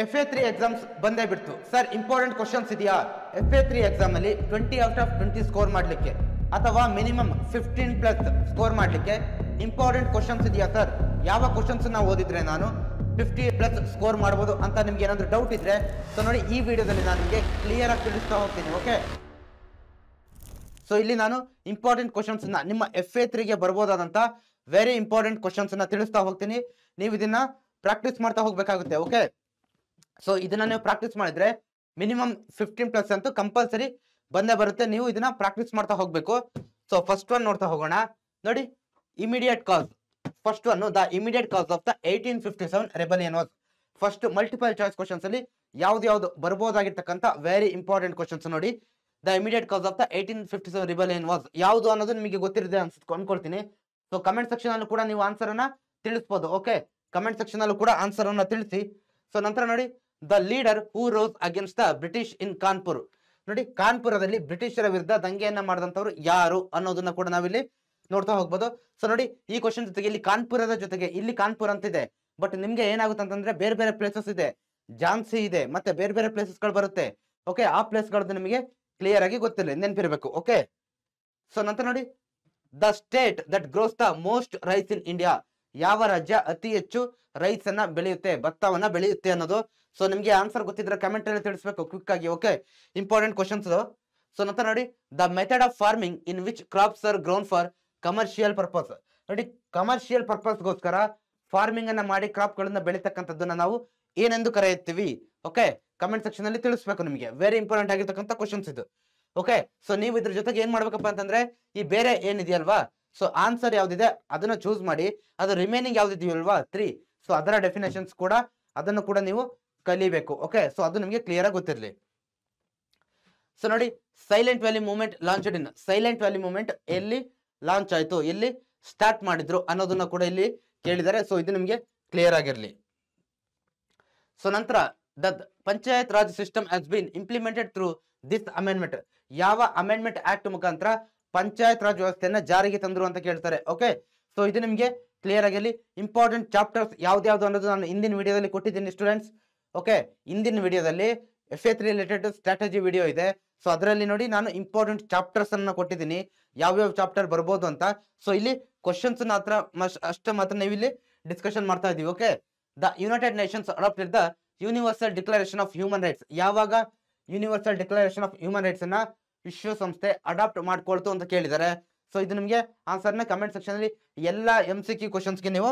FA3 exams ಬಂದೇ ಬಿಡ್ತು sir. Important questions ಇದೆಯಾ FA3 ಎಕ್ಸಾಮ್ ಅಲ್ಲಿ 20/20 ಸ್ಕೋರ್ ಮಾಡಲಿಕ್ಕೆ ಅಥವಾ ಮಿನಿಮಮ್ 15+ ಸ್ಕೋರ್ ಮಾಡಲಿಕ್ಕೆ ಇಂಪಾರ್ಟೆಂಟ್ ಕ್ವಶನ್ಸ್ ಇದೆಯಾ ಸರ್? ಯಾವ ಕ್ವಶನ್ಸ್ ನಾವು ಓದಿದ್ರೆ ನಾನು 50+ ಸ್ಕೋರ್ ಮಾಡ್ಬೋದು ಅಂತ ನಿಮ್ಗೆ ಏನಾದ್ರು ಡೌಟ್ ಇದ್ರೆ ಸೊ ನೋಡಿ ಈ ವಿಡಿಯೋದಲ್ಲಿ ನಾನು ನಿಮಗೆ ಕ್ಲಿಯರ್ ಆಗಿ ತಿಳಿಸ್ತಾ ಹೋಗ್ತೀನಿ. ಓಕೆ, ಸೊ ಇಲ್ಲಿ ನಾನು ಇಂಪಾರ್ಟೆಂಟ್ ಕ್ವಶನ್ಸ್ ನಿಮ್ಮ FA3ಗೆ ಬರ್ಬೋದಾದಂತ ವೆರಿ ಇಂಪಾರ್ಟೆಂಟ್ ಕ್ವಶನ್ಸ್ ತಿಳಿಸ್ತಾ ಹೋಗ್ತೀನಿ. ನೀವು ಇದನ್ನ ಪ್ರಾಕ್ಟೀಸ್ ಮಾಡ್ತಾ ಹೋಗ್ಬೇಕಾಗುತ್ತೆ. ಓಕೆ, ಸೊ ಇದನ್ನ ನೀವು ಪ್ರಾಕ್ಟೀಸ್ ಮಾಡಿದ್ರೆ ಮಿನಿಮಮ್ 15+ ಅಂತೂ ಕಂಪಲ್ಸರಿ ಬಂದೇ ಬರುತ್ತೆ. ನೀವು ಇದನ್ನ ಪ್ರಾಕ್ಟೀಸ್ ಮಾಡ್ತಾ ಹೋಗ್ಬೇಕು. ಸೊ ಫಸ್ಟ್ ಒನ್ ನೋಡ್ತಾ ಹೋಗೋಣ. ನೋಡಿ, immediate cause. First one, the immediate cause of the 1857 rebellion was. First multiple choice questions ಅಲ್ಲಿ ಯಾವ್ದು ಬರ್ಬೋದಾಗಿರ್ತಕ್ಕಂಥ ವೆರಿ ಇಂಪಾರ್ಟೆಂಟ್ ಕ್ವಶನ್ಸ್ ನೋಡಿ. The immediate cause of the 1857 rebellion was ಯಾವುದು ಅನ್ನೋದು ನಿಮಗೆ ಗೊತ್ತಿರದೆ ಅನ್ಕೊಳ್ತೀನಿ. ಸೊ ಕಮೆಂಟ್ ಸೆಕ್ಷನ್ ಅಲ್ಲೂ ಕೂಡ ನೀವು ಆನ್ಸರ್ ಅನ್ನ ತಿಳಿಸಬಹುದು. ಓಕೆ, ಕಮೆಂಟ್ ಸೆಕ್ಷನ್ ಅಲ್ಲೂ ಕೂಡ ಆನ್ಸರ್ ಅನ್ನ ತಿಳಿಸಿ. ಸೊ ನಂತರ ನೋಡಿ, the leader who rose against the British in Kanpur. ನೋಡಿ, ಕಾನ್ಪುರದಲ್ಲಿ ಬ್ರಿಟಿಷರ ವಿರುದ್ಧ ದಂಗೆಯನ್ನ ಮಾಡಿದಂತವ್ರು ಯಾರು ಅನ್ನೋದನ್ನ ಕೂಡ ನಾವಿಲ್ಲಿ ನೋಡ್ತಾ ಹೋಗ್ಬೋದು. ಸೊ ನೋಡಿ, ಈ ಕ್ವಶನ್ ಜೊತೆಗೆ ಇಲ್ಲಿ ಕಾನ್ಪುರದ ಜೊತೆಗೆ ಇಲ್ಲಿ ಕಾನ್ಪುರ್ ಅಂತಿದೆ, ಬಟ್ ನಿಮ್ಗೆ ಏನಾಗುತ್ತೆ ಅಂತಂದ್ರೆ ಬೇರೆ ಬೇರೆ ಪ್ಲೇಸಸ್ ಇದೆ, ಝಾನ್ಸಿ ಇದೆ, ಮತ್ತೆ ಬೇರೆ ಬೇರೆ ಪ್ಲೇಸಸ್ ಗಳು ಬರುತ್ತೆ. ಓಕೆ, ಆ ಪ್ಲೇಸ್ ಗಳದ್ದು ನಿಮಗೆ ಕ್ಲಿಯರ್ ಆಗಿ ಗೊತ್ತಿಲ್ಲ, ನೆನಪಿರ್ಬೇಕು. ಓಕೆ, ಸೊ ನಂತರ ನೋಡಿ, the state that grows the most rice in India. ಯಾವ ರಾಜ್ಯ ಅತಿ ಹೆಚ್ಚು ರೈಸ್ ಅನ್ನ ಬೆಳೆಯುತ್ತೆ, ಭತ್ತವನ್ನ ಬೆಳೆಯುತ್ತೆ ಅನ್ನೋದು. ಸೊ ನಿಮ್ಗೆ ಆನ್ಸರ್ ಗೊತ್ತಿದ್ರೆ ಕಮೆಂಟ್ ಅಲ್ಲಿ ತಿಳಿಸ್ಬೇಕು ಕ್ವಿಕ್ ಆಗಿ. Okay, important questions. ಸೊ ನಂತರ ನೋಡಿ, the method of farming in which crops are grown for commercial purpose. ನೋಡಿ, ಕಮರ್ಷಿಯಲ್ ಪರ್ಪಸ್ಗೋಸ್ಕರ ಫಾರ್ಮಿಂಗ್ ಅನ್ನ ಮಾಡಿ ಕ್ರಾಪ್ ಗಳನ್ನ ಬೆಳೀತಕ್ಕಂಥದ್ದನ್ನ ನಾವು ಏನೆಂದು ಕರೆಯುತ್ತೀವಿ? ಓಕೆ, ಕಮೆಂಟ್ ಸೆಕ್ಷನ್ ಅಲ್ಲಿ ತಿಳಿಸ್ಬೇಕು ನಿಮಗೆ. ವೆರಿ ಇಂಪಾರ್ಟೆಂಟ್ ಆಗಿರ್ತಕ್ಕಂಥ ಕ್ವಶನ್ಸ್ ಇದು. ಓಕೆ, ಸೊ ನೀವು ಇದ್ರ ಜೊತೆಗೆ ಏನ್ ಮಾಡ್ಬೇಕಪ್ಪ ಅಂತಂದ್ರೆ ಈ ಬೇರೆ ಏನಿದೆಯಲ್ವಾ, ಸೊ ಆನ್ಸರ್ ಯಾವ್ದಿದೆ ಅದನ್ನ ಚೂಸ್ ಮಾಡಿ, ಅದು ರಿಮೈನಿಂಗ್ ಯಾವ್ದಿದೆಯಲ್ವಾ 3, ಸೊ ಅದರ ಡೆಫಿನೇಷನ್ಸ್ ಕೂಡ ಅದನ್ನು ಕೂಡ ನೀವು ಕಲಿಬೇಕು. ಓಕೆ, ಸೊ ಅದು ನಿಮಗೆ ಕ್ಲಿಯರ್ ಆಗಿ ಗೊತ್ತಿರಲಿ. ಸೊ ನೋಡಿ, silent valley movement launched in. Silent valley movement ಎಲ್ಲಿ ಲಾಂಚ್ ಆಯ್ತು, ಎಲ್ಲಿ ಸ್ಟಾರ್ಟ್ ಮಾಡಿದ್ರು ಅನ್ನೋದನ್ನ ಕೂಡ ಇಲ್ಲಿ ಕೇಳಿದ್ದಾರೆ. ಸೊ ಇದು ನಿಮಗೆ ಕ್ಲಿಯರ್ ಆಗಿರ್ಲಿ. ಸೊ ನಂತರ, the panchayat Raj system has been implemented through this amendment. ಯಾವ ಅಮೆಂಡ್ಮೆಂಟ್ ಆಕ್ಟ್ ಮುಖಾಂತರ ಪಂಚಾಯತ್ ರಾಜ್ ವ್ಯವಸ್ಥೆಯನ್ನ ಜಾರಿಗೆ ತಂದ್ರು ಅಂತ ಕೇಳ್ತಾರೆ. ಓಕೆ, ಸೊ ಇದು ನಿಮಗೆ ಕ್ಲಿಯರ್ ಆಗಿರಲಿ. ಇಂಪಾರ್ಟೆಂಟ್ ಚಾಪ್ಟರ್ಸ್ ಯಾವ್ದು ಅನ್ನೋದು ನಾನು ಹಿಂದಿನ ವಿಡಿಯೋದಲ್ಲಿ ಕೊಟ್ಟಿದ್ದೀನಿ ಸ್ಟೂಡೆಂಟ್ಸ್. ಓಕೆ, ಹಿಂದಿನ ವಿಡಿಯೋದಲ್ಲಿ FA3 ರಿಲೇಟೆಡ್ ಸ್ಟ್ರಾಟಜಿ ವಿಡಿಯೋ ಇದೆ. ಸೊ ಅದರಲ್ಲಿ ನೋಡಿ ನಾನು ಇಂಪಾರ್ಟೆಂಟ್ ಚಾಪ್ಟರ್ಸ್ ಅನ್ನ ಕೊಟ್ಟಿದ್ದೀನಿ, ಯಾವ್ಯಾವ ಚಾಪ್ಟರ್ ಬರ್ಬೋದು ಅಂತ. ಸೊ ಇಲ್ಲಿ ಕ್ವಶನ್ಸ್ ಮಾತ್ರ ಅಷ್ಟೇ ಮಾತ್ರ ನೀವು ಇಲ್ಲಿ ಡಿಸ್ಕಷನ್ ಮಾಡ್ತಾ ಇದೀವಿ. Okay, the United Nations adopted the Universal Declaration of Human Rights. ಯಾವಾಗ Universal Declaration of Human Rights ಅನ್ನ ವಿಶ್ವಸಂಸ್ಥೆ ಅಡಾಪ್ಟ್ ಮಾಡ್ಕೊಳ್ತು ಅಂತ ಕೇಳಿದ್ದಾರೆ. ಸೊ ಇದು ನಿಮಗೆ ಆನ್ಸರ್ನ ಕಮೆಂಟ್ ಸೆಕ್ಷನ್ ಅಲ್ಲಿ ಎಲ್ಲ MCQ ಕ್ವಶನ್ಸ್ಗೆ ನೀವು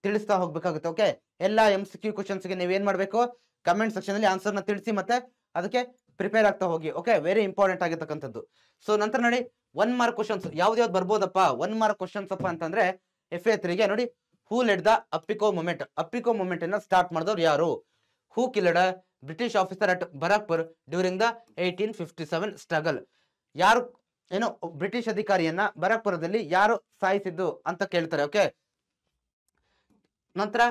ತಿಳಿಸ್ತಾ ಹೋಗ್ಬೇಕಾಗುತ್ತೆ. ಓಕೆ, ಎಲ್ಲ MCQ ಕ್ವಶನ್ಸ್ಗೆ ನೀವು ಏನ್ ಮಾಡ್ಬೇಕು, ಕಮೆಂಟ್ ಸೆಕ್ಷನ್ ಅಲ್ಲಿ ಆನ್ಸರ್ನ ತಿಳಿಸಿ ಮತ್ತೆ ಅದಕ್ಕೆ ಪ್ರಿಪೇರ್ ಆಗ್ತಾ ಹೋಗಿ. ಓಕೆ, ವೆರಿ ಇಂಪಾರ್ಟೆಂಟ್ ಆಗಿರ್ತಕ್ಕಂಥದ್ದು. ಸೊ ನಂತರ ನೋಡಿ, 1 ಮಾರ್ಕ್ ಕ್ವಶನ್ಸ್ ಯಾವ್ದು ಬರ್ಬೋದಪ್ಪ 1 ಮಾರ್ಕ್ ಕ್ವಶನ್ಸ್ ಅಪ್ಪ ಅಂತಂದ್ರೆ FA3ಗೆ ನೋಡಿ, who led the Appiko movement. Appiko movement ಅನ್ನ ಸ್ಟಾರ್ಟ್ ಮಾಡಿದವ್ರು ಯಾರು? Who killed British officer at Barrackpore during the 1857 struggle. ಯಾರು ಏನೋ ಬ್ರಿಟಿಷ್ ಅಧಿಕಾರಿಯನ್ನ ಬರಾಕ್ಪುರದಲ್ಲಿ ಯಾರು ಸಾಯಿಸಿದ್ದು ಅಂತ ಕೇಳ್ತಾರೆ. ಓಕೆ, ನಂತರ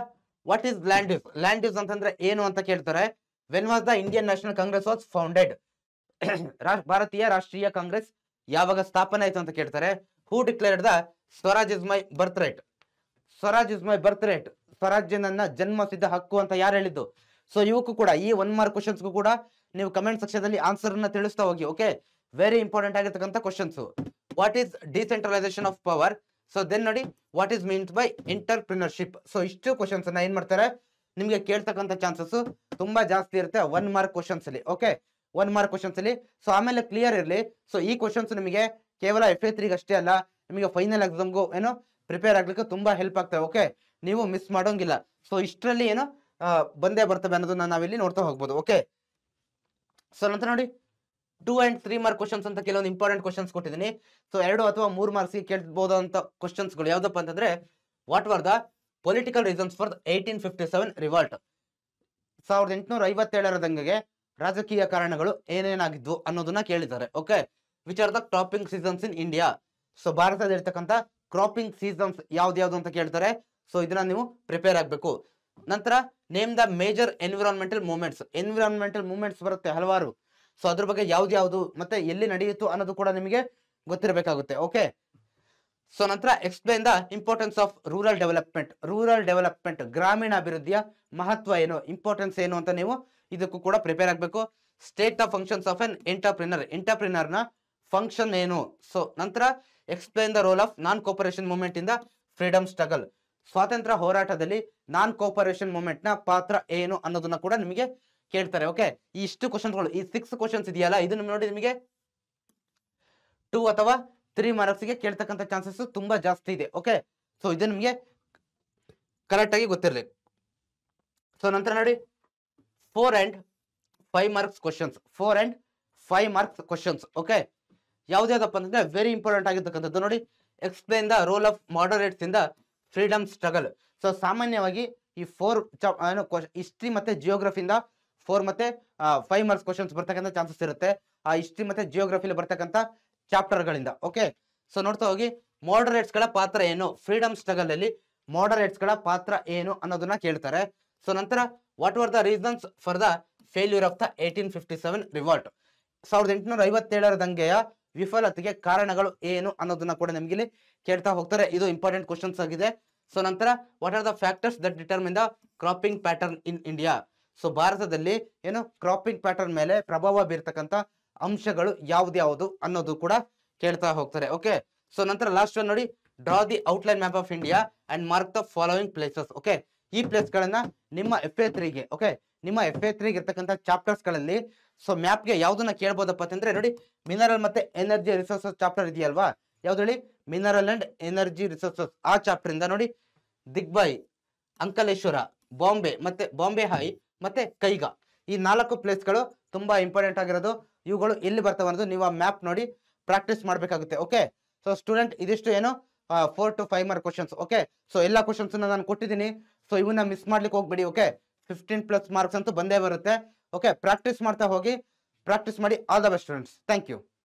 what is land use. Land use ಅಂತಂದ್ರೆ ಏನು ಅಂತ ಕೇಳ್ತಾರೆ. When was the Indian National Congress was founded. ಭಾರತೀಯ ರಾಷ್ಟ್ರೀಯ ಕಾಂಗ್ರೆಸ್ ಯಾವಾಗ ಸ್ಥಾಪನೆ ಆಯ್ತು ಅಂತ ಕೇಳ್ತಾರೆ. Who declared the Swaraj is my birth right. Swaraj is my birth right, ಸ್ವರಾಜ್ಯ ನನ್ನ ಜನ್ಮಸಿದ್ಧ ಹಕ್ಕು ಅಂತ ಯಾರು ಹೇಳಿದ್ದು? ಸೊ ಇವಕ್ಕೂ ಕೂಡ ಈ 1 ಮಾರ್ಕ್ ಕ್ವಶನ್ಸ್ಗೂ ಕೂಡ ನೀವು ಕಮೆಂಟ್ ಸೆಕ್ಷನ್ ಅಲ್ಲಿ ಆನ್ಸರ್ ಅನ್ನ ತಿಳಿಸ್ತಾ ಹೋಗಿ. ಓಕೆ, ವೆರಿ ಇಂಪಾರ್ಟೆಂಟ್ ಆಗಿರ್ತಕ್ಕಂಥ questions. What is decentralisation of power. So then ನೋಡಿ, what is means by entrepreneurship. So ಇಷ್ಟು ಕ್ವಶನ್ಸ್ ಅನ್ನ ಏನ್ ಮಾಡ್ತಾರೆ ನಿಮ್ಗೆ ಕೇಳ್ತಕ್ಕಂಥ ಚಾನ್ಸಸ್ ತುಂಬಾ ಜಾಸ್ತಿ ಇರುತ್ತೆ 1 ಮಾರ್ಕ್ ಕ್ವಶನ್ಸ್ ಅಲ್ಲಿ. ಓಕೆ, 1 ಮಾರ್ಕ್ ಕ್ವಶನ್ಸ್ ಅಲ್ಲಿ. ಸೊ ಆಮೇಲೆ ಕ್ಲಿಯರ್ ಇರಲಿ. ಸೊ ಈ ಕ್ವಶನ್ಸ್ ನಿಮಗೆ ಕೇವಲ FA3ಗೆ ಅಷ್ಟೇ ಅಲ್ಲ, ನಿಮಗೆ ಫೈನಲ್ ಎಕ್ಸಾಮ್ಗೂ ಏನೋ ಪ್ರಿಪೇರ್ ಆಗ್ಲಿಕ್ಕೆ ತುಂಬಾ ಹೆಲ್ಪ್ ಆಗ್ತವೆ. ಓಕೆ, ನೀವು ಮಿಸ್ ಮಾಡೋಂಗಿಲ್ಲ. ಸೊ ಇಷ್ಟರಲ್ಲಿ ಏನೋ ಬಂದೇ ಬರ್ತವೆ ಅನ್ನೋದನ್ನ ನಾವಿಲ್ಲಿ ನೋಡ್ತಾ ಹೋಗ್ಬೋದು. ಓಕೆ, ಸೊ ನಂತರ ನೋಡಿ, 2 and 3 ಮಾರ್ಕ್ ಕ್ವಶನ್ಸ್ ಅಂತ ಕೆಲವೊಂದು ಇಂಪಾರ್ಟೆಂಟ್ ಕ್ವಶನ್ಸ್ ಕೊಟ್ಟಿದ್ದೀನಿ. ಸೊ 2 ಅಥವಾ 3 ಮಾರ್ಕ್ಸ್ ಕೇಳಬಹುದಂತ ಕ್ವಶನ್ಸ್ಗಳು ಯಾವ್ದಪ್ಪ ಅಂತಂದ್ರೆ, what were the political reasons for 1857 Revolt. 1857 ದಂಗೆಗೆ ರಾಜಕೀಯ ಕಾರಣಗಳು ಏನೇನಾಗಿದ್ವು ಅನ್ನೋದನ್ನ ಕೇಳಿದ್ದಾರೆ. Okay, which are the cropping seasons in India. So ಭಾರತದಲ್ಲಿ ಇರ್ತಕ್ಕಂಥ ಕ್ರಾಪಿಂಗ್ ಸೀಸನ್ಸ್ ಯಾವ್ದು ಅಂತ ಕೇಳ್ತಾರೆ. ಸೊ ಇದನ್ನ ನೀವು ಪ್ರಿಪೇರ್ ಆಗ್ಬೇಕು. ನಂತರ name the major environmental movements. Environmental movements ಬರುತ್ತೆ ಹಲವಾರು. ಸೊ ಅದ್ರ ಬಗ್ಗೆ ಯಾವ್ದು ಮತ್ತೆ ಎಲ್ಲಿ ನಡೆಯಿತು ಅನ್ನೋದು ಕೂಡ ನಿಮಗೆ ಗೊತ್ತಿರಬೇಕಾಗುತ್ತೆ. ಓಕೆ, ಸೊ ನಂತರ explain the importance of rural development ಗ್ರಾಮೀಣ ಅಭಿವೃದ್ಧಿಯ ಮಹತ್ವ ಏನು, ಇಂಪಾರ್ಟೆನ್ಸ್ ಏನು ಅಂತ ನೀವು ಇದಕ್ಕೂ ಕೂಡ ಪ್ರಿಪೇರ್ ಆಗಬೇಕು. State the functions of N entrepreneur ನ ಫಂಕ್ಷನ್ ಏನು. ಸೊ ನಂತರ explain the role of non cooperation movement in the freedom struggle, ಸ್ವಾತಂತ್ರ್ಯ ಹೋರಾಟದಲ್ಲಿ ನಾನ್ ಕೋಪರೇಷನ್ ಮೂವ್ಮೆಂಟ್ ನ ಪಾತ್ರ ಏನು ಅನ್ನೋದನ್ನ ಕೂಡ ನಿಮಗೆ ಕೇಳ್ತಾರೆ. ಓಕೆ, ಈ ಇಷ್ಟು ಕ್ವಶನ್ಗಳು, ಈ 6 ಕ್ವಶನ್ಸ್ ಇದೆಯಲ್ಲ, ಇದನ್ನ ನೋಡಿ ನಿಮಗೆ 2 ಅಥವಾ 3 ಮಾರ್ಕ್ಸ್ ಗೆ ಕೇಳ್ತಕ್ಕಂಥ ಚಾನ್ಸಸ್ ತುಂಬಾ ಜಾಸ್ತಿ ಇದೆ. ಓಕೆ, ಸೊ ಇದು ನಿಮಗೆ ಕರೆಕ್ಟ್ ಆಗಿ ಗೊತ್ತಿರಲಿ. ಸೊ ನಂತರ ನೋಡಿ 4 and 5 ಮಾರ್ಕ್ಸ್ ಕ್ವಶನ್ಸ್. ಓಕೆ, ಯಾವ್ದಾದಪ್ಪ ಅಂತಂದ್ರೆ ವೆರಿ ಇಂಪಾರ್ಟೆಂಟ್ ಆಗಿರ್ತಕ್ಕಂಥದ್ದು ನೋಡಿ. Explain the role of moderates in the freedom struggle. So ಸಾಮಾನ್ಯವಾಗಿ ಈ 4 ಹಿಸ್ಟ್ರಿ ಮತ್ತೆ ಜಿಯೋಗ್ರಫಿಯಿಂದ 4 ಮತ್ತೆ 5 ಮಾರ್ಕ್ಸ್ ಕ್ವಶನ್ಸ್ ಬರ್ತಕ್ಕಂಥ ಚಾನ್ಸಸ್ ಇರುತ್ತೆ. ಆ ಹಿಸ್ಟ್ರಿ ಮತ್ತೆ ಜಿಯೋಗ್ರಫಿಲಿ ಬರ್ತಕ್ಕಂಥ ಚಾಪ್ಟರ್ ಗಳಿಂದ. ಓಕೆ, ಸೊ ನೋಡ್ತಾ ಹೋಗಿ ಮಾಡರೇಟ್ಸ್ ಗಳ ಪಾತ್ರ ಏನು, ಫ್ರೀಡಮ್ ಸ್ಟ್ರಗಲ್ ಅಲ್ಲಿ ಮಾಡರೇಟ್ಸ್ ಗಳ ಪಾತ್ರ ಏನು ಅನ್ನೋದನ್ನ ಕೇಳ್ತಾರೆ. ಸೊ ನಂತರ what were the reasons for the failure of the 1857 Revolt, 1857 ದಂಗೆಯ ವಿಫಲತೆಗೆ ಕಾರಣಗಳು ಏನು ಅನ್ನೋದನ್ನ ಕೂಡ ನಿಮ್ಗೆ ಇಲ್ಲಿ ಕೇಳ್ತಾ ಹೋಗ್ತಾರೆ. ಇದು ಇಂಪಾರ್ಟೆಂಟ್ ಕ್ವಶನ್ಸ್ ಆಗಿದೆ. ಸೊ ನಂತರ what are the factors that determine the cropping pattern in India. So ಭಾರತದಲ್ಲಿ ಏನು ಕ್ರಾಪಿಂಗ್ ಪ್ಯಾಟರ್ನ್ ಮೇಲೆ ಪ್ರಭಾವ ಬೀರ್ತಕ್ಕಂಥ ಅಂಶಗಳು ಯಾವ್ದು ಅನ್ನೋದು ಕೂಡ ಕೇಳ್ತಾ ಹೋಗ್ತಾರೆ. ಓಕೆ, ಸೊ ನಂತರ ಲಾಸ್ಟ್ ಒನ್ ನೋಡಿ, draw the outline map of India and mark the following places. Okay, ಈ ಪ್ಲೇಸ್ ಗಳನ್ನ ನಿಮ್ಮ FA3ಗೆ, ಓಕೆ, ನಿಮ್ಮ FA3ಗೆ ಇರ್ತಕ್ಕಂಥ ಚಾಪ್ಟರ್ಸ್ ಗಳಲ್ಲಿ ಸೊ ಮ್ಯಾಪ್ಗೆ ಯಾವ್ದನ್ನ ಕೇಳ್ಬೋದಪ್ಪ ಅಂತಂದ್ರೆ ನೋಡಿ, ಮಿನರಲ್ ಮತ್ತೆ ಎನರ್ಜಿ ರಿಸೋರ್ಸಸ್ ಚಾಪ್ಟರ್ ಇದೆಯಲ್ವಾ, ಯಾವ್ದು ಹೇಳಿ, ಮಿನರಲ್ ಅಂಡ್ ಎನರ್ಜಿ ರಿಸೋರ್ಸಸ್. ಆ ಚಾಪ್ಟರ್ ಇಂದ ನೋಡಿ ದಿಗ್ಬಾಯಿ, ಅಂಕಲೇಶ್ವರ, ಬಾಂಬೆ ಹೈ ಮತ್ತೆ ಕೈಗಾ, ಈ 4 ಪ್ಲೇಸ್ಗಳು ತುಂಬಾ ಇಂಪಾರ್ಟೆಂಟ್ ಆಗಿರೋದು. ಇವುಗಳು ಎಲ್ಲಿ ಬರ್ತಾವ ಅನ್ನೋದು ನೀವು ಆ ಮ್ಯಾಪ್ ನೋಡಿ ಪ್ರಾಕ್ಟೀಸ್ ಮಾಡ್ಬೇಕಾಗುತ್ತೆ. ಓಕೆ, ಸೊ ಸ್ಟೂಡೆಂಟ್ ಇದಿಷ್ಟು ಏನು 4 to 5 mark questions. Okay, so ಎಲ್ಲಾ ಕ್ವಶನ್ಸ್ ನಾನು ಕೊಟ್ಟಿದ್ದೀನಿ. ಸೊ ಇವನ್ನ ಮಿಸ್ ಮಾಡ್ಲಿಕ್ಕೆ ಹೋಗ್ಬೇಡಿ. ಓಕೆ, 15+ ಮಾರ್ಕ್ಸ್ ಅಂತೂ ಬಂದೇ ಬರುತ್ತೆ. ಓಕೆ, ಪ್ರಾಕ್ಟೀಸ್ ಮಾಡ್ತಾ ಹೋಗಿ, ಪ್ರಾಕ್ಟೀಸ್ ಮಾಡಿ. All the best students. Thank you.